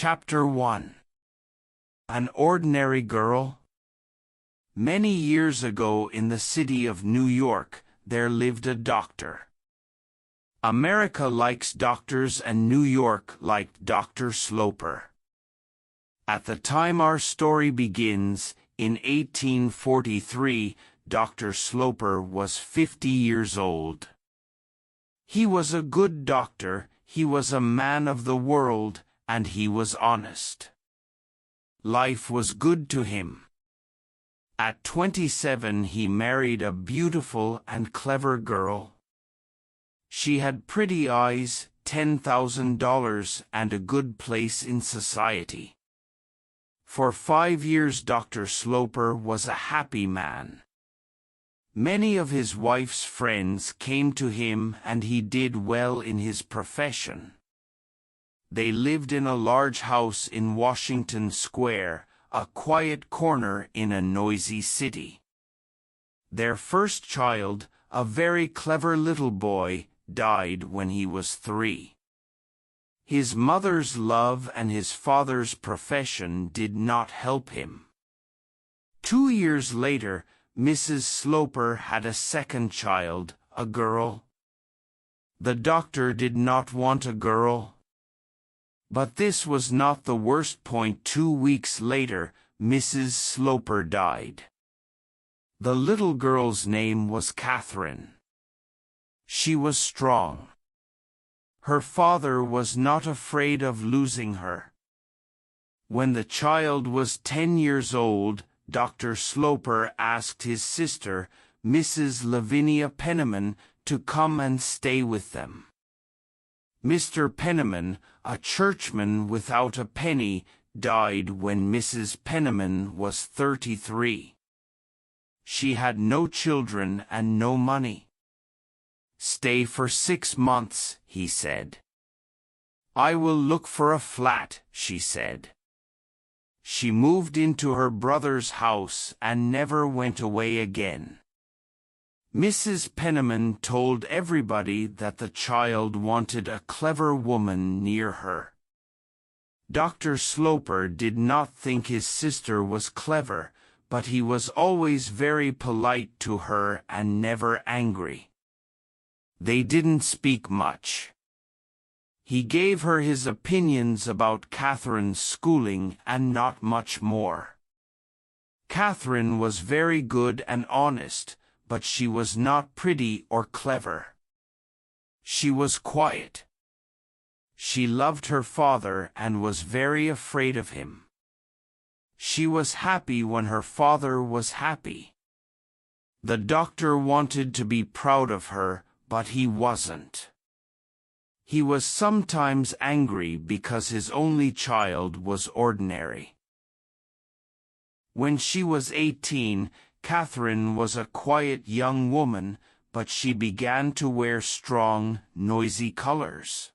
Chapter 1. An Ordinary Girl. Many years ago in the city of New York, there lived a doctor. America likes doctors and New York liked Dr. Sloper. At the time our story begins, in 1843, Dr. Sloper was 50 years old. He was a good doctor, he was a man of the world, and he was honest. Life was good to him. At 27 he married a beautiful and clever girl. She had pretty eyes, $10,000, and a good place in society. For 5 years Dr. Sloper was a happy man. Many of his wife's friends came to him and he did well in his profession. They lived in a large house in Washington Square, a quiet corner in a noisy city. Their first child, a very clever little boy, died when he was 3. His mother's love and his father's profession did not help him. 2 years later, Mrs. Sloper had a second child, a girl. The doctor did not want a girl. But this was not the worst point. 2 weeks later, Mrs. Sloper died. The little girl's name was Catherine. She was strong. Her father was not afraid of losing her. When the child was 10 years old, Dr. Sloper asked his sister, Mrs. Lavinia Penniman, to come and stay with them. Mr. Penniman, a churchman without a penny, died when Mrs. Penniman was 33. She had no children and no money. "Stay for 6 months," he said. "I will look for a flat," she said. She moved into her brother's house and never went away again. Mrs. Penniman told everybody that the child wanted a clever woman near her. Dr. Sloper did not think his sister was clever, but he was always very polite to her and never angry. They didn't speak much. He gave her his opinions about Catherine's schooling and not much more. Catherine was very good and honest, but she was not pretty or clever. She was quiet. She loved her father and was very afraid of him. She was happy when her father was happy. The doctor wanted to be proud of her, but he wasn't. He was sometimes angry because his only child was ordinary. When she was 18, Catherine was a quiet young woman, but she began to wear strong, noisy colors.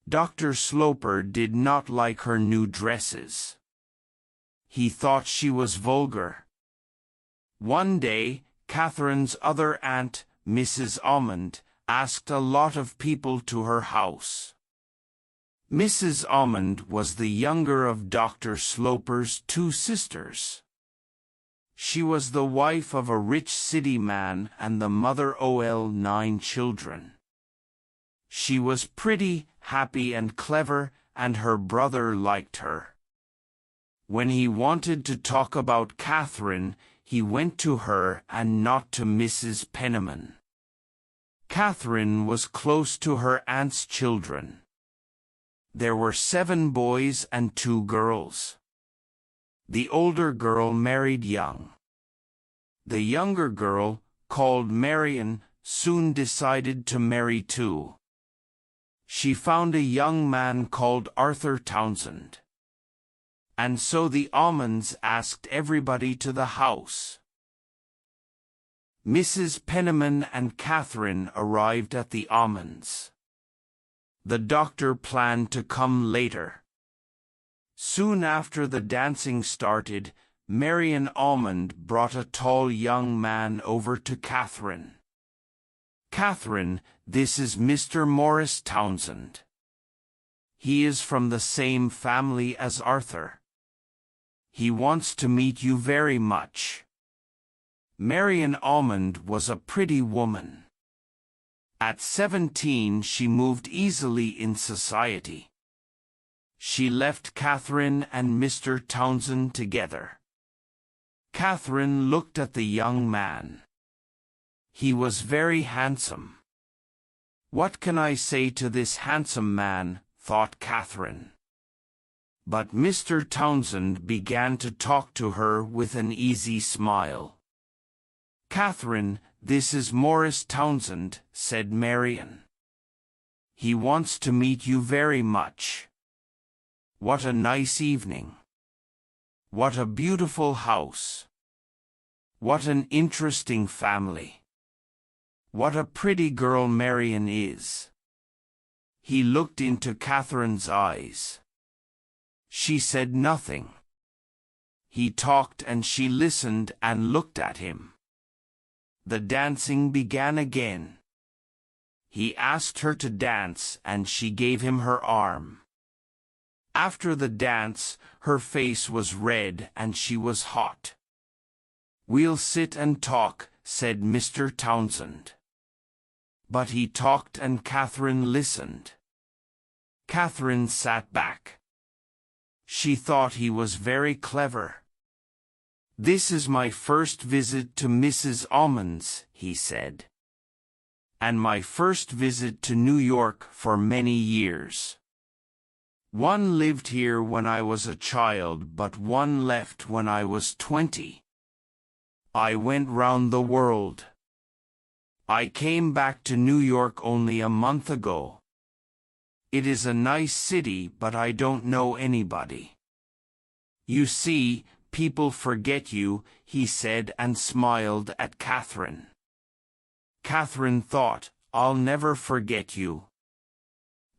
Dr. Sloper did not like her new dresses. He thought she was vulgar. One day, Catherine's other aunt, Mrs. Almond, asked a lot of people to her house. Mrs. Almond was the younger of Dr. Sloper's 2 sisters. She was the wife of a rich city man and the mother of 9 children. She was pretty, happy and clever, and her brother liked her. When he wanted to talk about Catherine, he went to her and not to Mrs. Penniman. Catherine was close to her aunt's children. There were 7 boys and 2 girls. The older girl married young. The younger girl, called Marian, soon decided to marry too. She found a young man called Arthur Townsend. And so the Almonds asked everybody to the house. Mrs. Penniman and Catherine arrived at the Almonds. The doctor planned to come later. Soon after the dancing started, Marian Almond brought a tall young man over to Catherine. "Catherine, this is Mr. Morris Townsend." He is from the same family as Arthur. He wants to meet you very much. Marian Almond was a pretty woman. At 17 she moved easily in society. She left Catherine and Mr. Townsend together. Catherine looked at the young man. He was very handsome. What can I say to this handsome man, thought Catherine. But Mr. Townsend began to talk to her with an easy smile. Catherine, this is Morris Townsend, said Marian. He wants to meet you very much. What a nice evening. What a beautiful house. What an interesting family. What a pretty girl Marian is. He looked into Catherine's eyes. She said nothing. He talked and she listened and looked at him. The dancing began again. He asked her to dance and she gave him her arm. After the dance, her face was red and she was hot. "We'll sit and talk," said Mr. Townsend. But he talked and Catherine listened. Catherine sat back. She thought he was very clever. "This is my first visit to Mrs. Almond's," he said. "And my first visit to New York for many years. One lived here when I was a child, but one left when I was 20. I went round the world. I came back to New York only a month ago. It is a nice city, but I don't know anybody. You see, people forget you," he said and smiled at Catherine. Catherine thought, "I'll never forget you."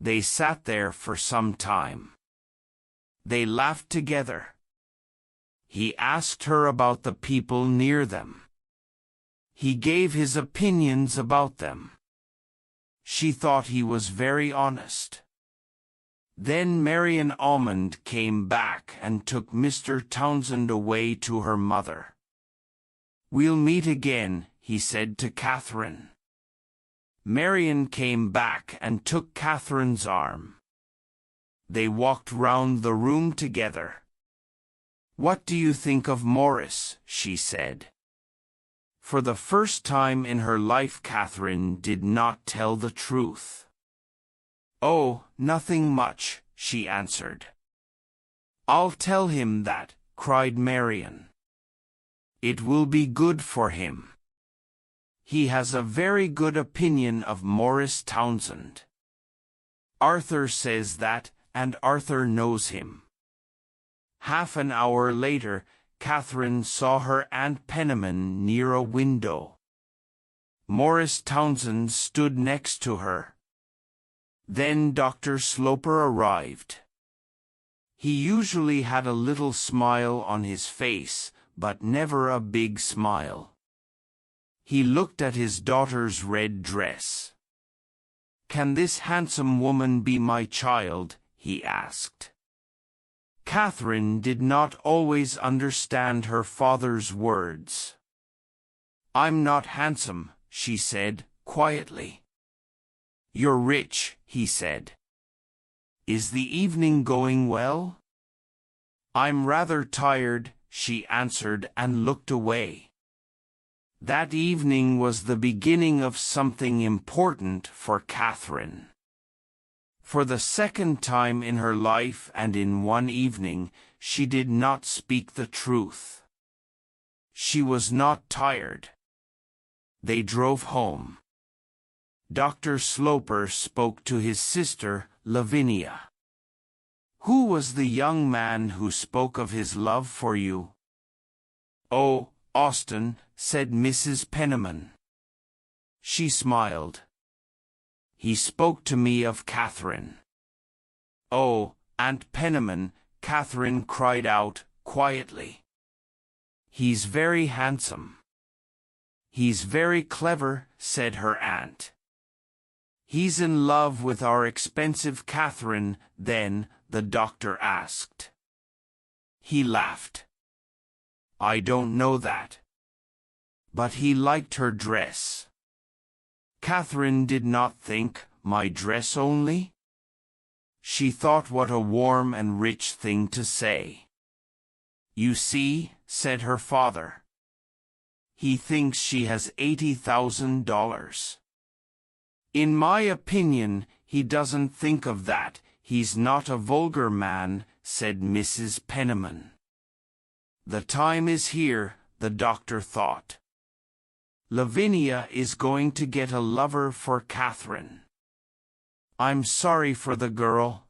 They sat there for some time. They laughed together. He asked her about the people near them. He gave his opinions about them. She thought he was very honest. Then Marian Almond came back and took Mr. Townsend away to her mother. "We'll meet again," he said to Catherine. Marian came back and took Catherine's arm. They walked round the room together. "What do you think of Morris?" she said. For the first time in her life Catherine did not tell the truth. "Oh, nothing much," she answered. "I'll tell him that," cried Marian. "It will be good for him. He has a very good opinion of Morris Townsend. Arthur says that, and Arthur knows him." Half an hour later, Catherine saw her Aunt Penniman near a window. Morris Townsend stood next to her. Then Dr. Sloper arrived. He usually had a little smile on his face, but never a big smile. He looked at his daughter's red dress. "Can this handsome woman be my child?" he asked. Catherine did not always understand her father's words. "I'm not handsome," she said, quietly. "You're rich," he said. "Is the evening going well?" "I'm rather tired," she answered and looked away. That evening was the beginning of something important for Catherine. For the second time in her life and in one evening, she did not speak the truth. She was not tired. They drove home. Dr. Sloper spoke to his sister, Lavinia. "Who was the young man who spoke of his love for you?" "Oh, Austin," said Mrs. Penniman. She smiled. "He spoke to me of Catherine." "Oh, Aunt Penniman," Catherine cried out, quietly. "He's very handsome." "He's very clever," said her aunt. He's in love with our expensive Catherine, then, the doctor asked. He laughed. I don't know that. But he liked her dress. Catherine did not think, my dress only? She thought what a warm and rich thing to say. You see, said her father. He thinks she has $80,000. In my opinion, he doesn't think of that. He's not a vulgar man, said Mrs. Penniman. The time is here, the doctor thought. Lavinia is going to get a lover for Catherine. I'm sorry for the girl,